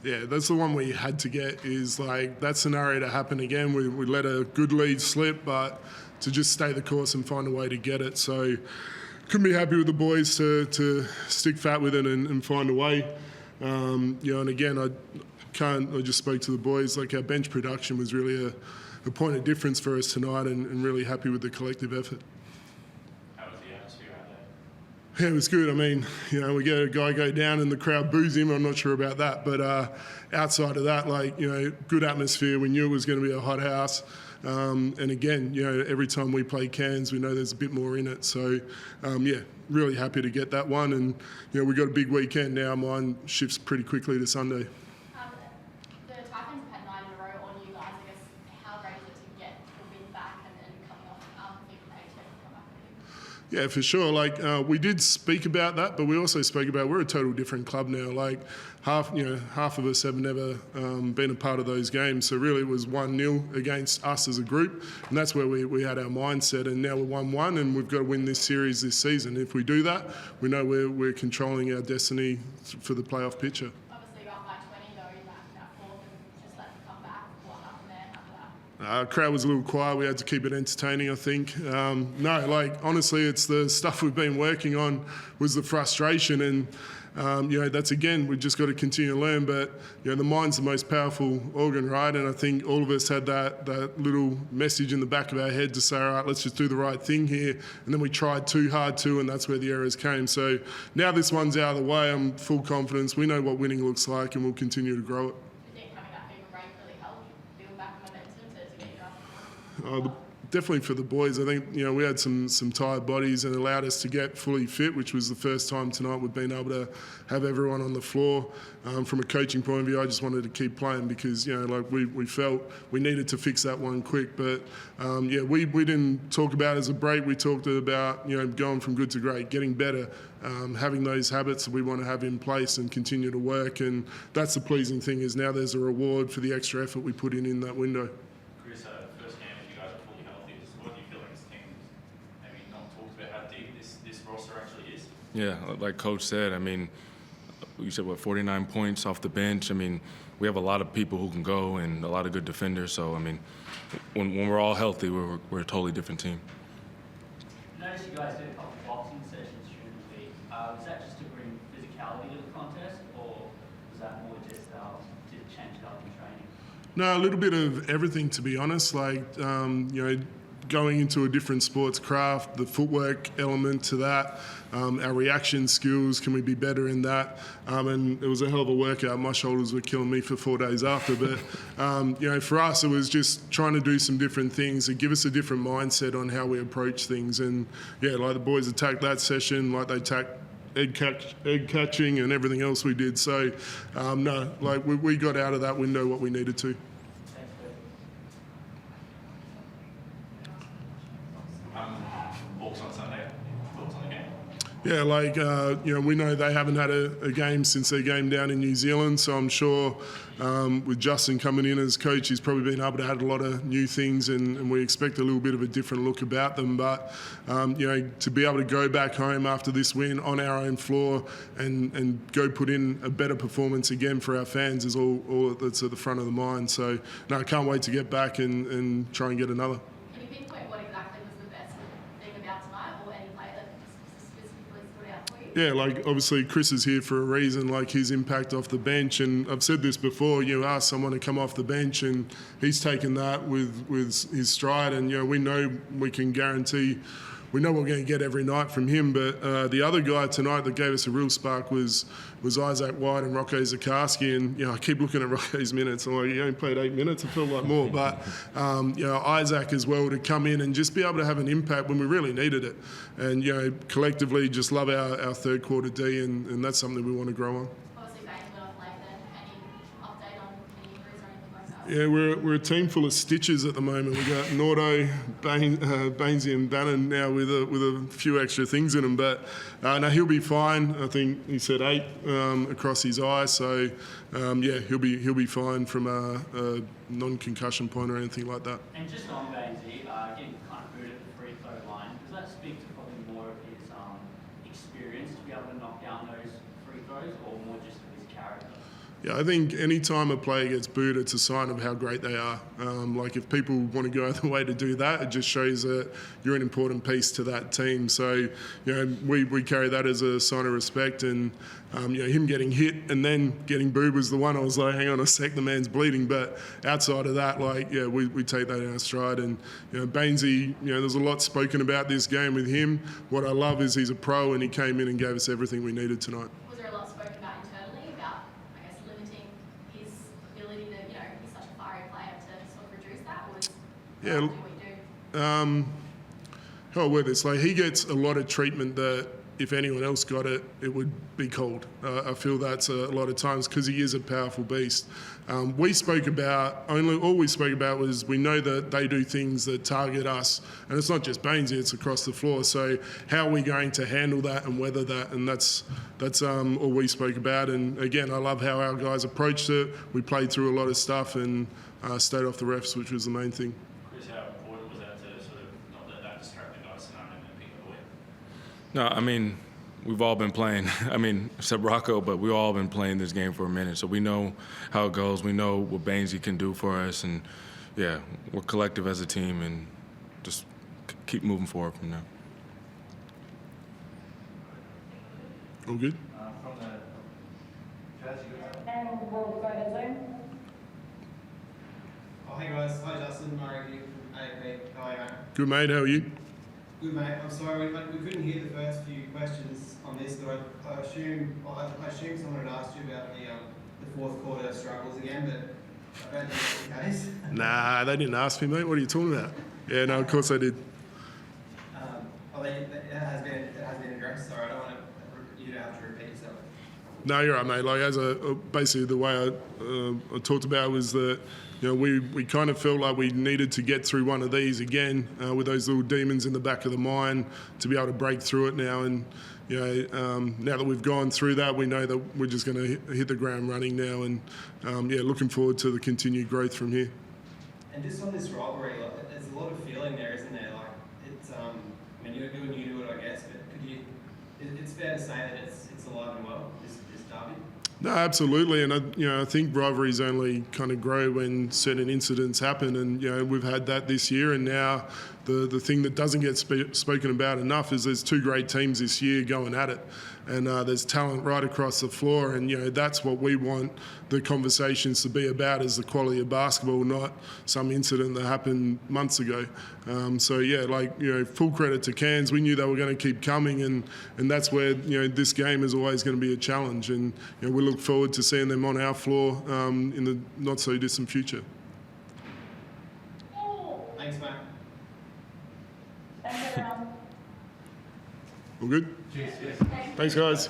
Yeah, that's the one we had to get, is like that scenario to happen again. We let a good lead slip, but to just stay the course and find a way to get it. So couldn't be happy with the boys to stick fat with it and find a way. And again, I just spoke to the boys, like our bench production was really a point of difference for us tonight, and really happy with the collective effort. How was the atmosphere out there? Yeah, it was good. I mean, we get a guy go down and the crowd boos him. I'm not sure about that. But outside of that, good atmosphere. We knew it was going to be a hot house. And again, every time we play Cairns, we know there's a bit more in it. So, really happy to get that one. And, we've got a big weekend now. Mine shifts pretty quickly to Sunday. The Taipans have had 9 in a row on you guys. I guess, how great is it to get the win back and then coming off the big break to come back with you? Yeah, for sure. We did speak about that, but we also spoke about we're a total different club now. Half of us have never been a part of those games. So really it was 1-0 against us as a group, and that's where we had our mindset. And now we're 1-1, and we've got to win this series this season. If we do that, we know we're controlling our destiny for the playoff picture. Obviously, you're up by 20 though. You're back that fourth and just let them come back. What happened there after that? Crowd was a little quiet. We had to keep it entertaining, I think. Honestly, it's the stuff we've been working on was the frustration. And, that's, again, we've just got to continue to learn. But, the mind's the most powerful organ, right? And I think all of us had that little message in the back of our head to say, all right, let's just do the right thing here. And then we tried too hard too, and that's where the errors came. So now this one's out of the way. I'm full confidence. We know what winning looks like, and we'll continue to grow it. Definitely for the boys. I think we had some tired bodies, and allowed us to get fully fit, which was the first time tonight we've been able to have everyone on the floor. From a coaching point of view, I just wanted to keep playing because we felt we needed to fix that one quick. But we didn't talk about it as a break. We talked about going from good to great, getting better, having those habits that we want to have in place and continue to work. And that's the pleasing thing, is now there's a reward for the extra effort we put in that window. Chris, first game, if you guys are fully healthy, what do you feel like this team maybe not talked about how deep this roster actually is? Yeah, like Coach said, you said, 49 points off the bench. We have a lot of people who can go and a lot of good defenders. So, when we're all healthy, we're a totally different team. I noticed you guys did a couple of boxing sessions during the week. Was that just to bring physicality to the contest, or was that more just to change it up in training? No, a little bit of everything, to be honest. Going into a different sports craft, the footwork element to that, our reaction skills, can we be better in that? And it was a hell of a workout. My shoulders were killing me for 4 days after. But, for us, it was just trying to do some different things and give us a different mindset on how we approach things. And, the boys attacked that session like they attacked egg catching and everything else we did. So, we got out of that window what we needed to. Hawks on Sunday. Thoughts on the game? Yeah, we know they haven't had a game since their game down in New Zealand, so I'm sure with Justin coming in as coach, he's probably been able to add a lot of new things, and we expect a little bit of a different look about them. But, to be able to go back home after this win on our own floor and go put in a better performance again for our fans is all that's at the front of the mind. So, no, I can't wait to get back and try and get another. Can you pinpoint what exactly was the best thing about tonight, or any play that specifically stood out for you? Yeah, obviously Chris is here for a reason, his impact off the bench. And I've said this before, you ask someone to come off the bench and he's taken that with his stride. And, we know we can guarantee, we know we're going to get every night from him. But the other guy tonight that gave us a real spark was Isaac White and Rocco Zakarski. And, I keep looking at Rocco's minutes. I'm like, he only played 8 minutes. It felt like more. But, Isaac as well, to come in and just be able to have an impact when we really needed it. And, collectively just love our third quarter D, and that's something we want to grow on. Obviously, Baines went off late then. Any update on any injuries or anything like that? Yeah, we're a team full of stitches at the moment. We've got Nordo, Bainesy and Bannon now with a few extra things in them. But no, he'll be fine. I think he said 8 across his eye. So, he'll be fine from a non-concussion point or anything like that. And just on Bainesy, getting kind of booted at the free throw line, does that speak to probably more of his experience to be able to knock down those free throws, or more just of his character? Yeah, I think any time a player gets booed, it's a sign of how great they are. Like if people want to go out of the way to do that, it just shows that you're an important piece to that team. So, you know, we carry that as a sign of respect. And, you know, him getting hit and then getting booed was the one I was like, hang on a sec, the man's bleeding. But outside of that, like, yeah, we take that in our stride. And, you know, Bainesy, you know, there's a lot spoken about this game with him. What I love is he's a pro and he came in and gave us everything we needed tonight. Was there a lot spoken about internally about, I guess, limiting his ability to, you know, he's such a fiery player to sort of reduce that? Or is Yeah. that what you do? How with this, like he gets a lot of treatment that if anyone else got it, it would be cold. I feel that's a lot of times because he is a powerful beast. We spoke about, all we spoke about was we know that they do things that target us. And it's not just Bainesy, it's across the floor. So how are we going to handle that and weather that? And that's all we spoke about. And again, I love how our guys approached it. We played through a lot of stuff and stayed off the refs, which was the main thing. Chris, how important was that to sort of not let that distract the guys tonight and pick up the win? No, I mean, we've all been playing. I mean, except Rocco, but we've all been playing this game for a minute. So we know how it goes. We know what Bainesy can do for us. And, yeah, we're collective as a team and just keep moving forward from there. All good? From the Jazz, you guys. And we'll go ahead, Zoom. Oh, hey guys. Hi Justin, Murray here from AFP. How are you, mate? Good, mate. How are you? Good, mate. I'm sorry, we couldn't hear the first few questions on this, but I assume someone had asked you about the fourth quarter struggles again, but I don't think that's the case. Nah, they didn't ask me, mate. What are you talking about? Yeah, no, of course they did. It has been addressed. Sorry, I don't want you to have to repeat yourself. No, you're right, mate. Like basically the way I talked about was that, you know, we kind of felt like we needed to get through one of these again with those little demons in the back of the mind to be able to break through it now. And you know, now that we've gone through that, we know that we're just going to hit the ground running now. And yeah, looking forward to the continued growth from here. And just on this rivalry, like, there's a lot of feeling there, isn't there? Like it's, I mean, you're new to it, I guess, but it's fair to say that it's alive and well, this derby. No, absolutely, and I think rivalries only kind of grow when certain incidents happen, and you know we've had that this year, and now the thing that doesn't get spoken about enough is there's two great teams this year going at it, and there's talent right across the floor, and you know that's what we want the conversations to be about is the quality of basketball, not some incident that happened months ago. So yeah, like you know, full credit to Cairns. We knew they were going to keep coming, and that's where you know this game is always going to be a challenge, and you know we look forward to seeing them on our floor in the not so distant future. Thanks, mate. Thanks, everyone. All good? Cheers. Thanks, guys.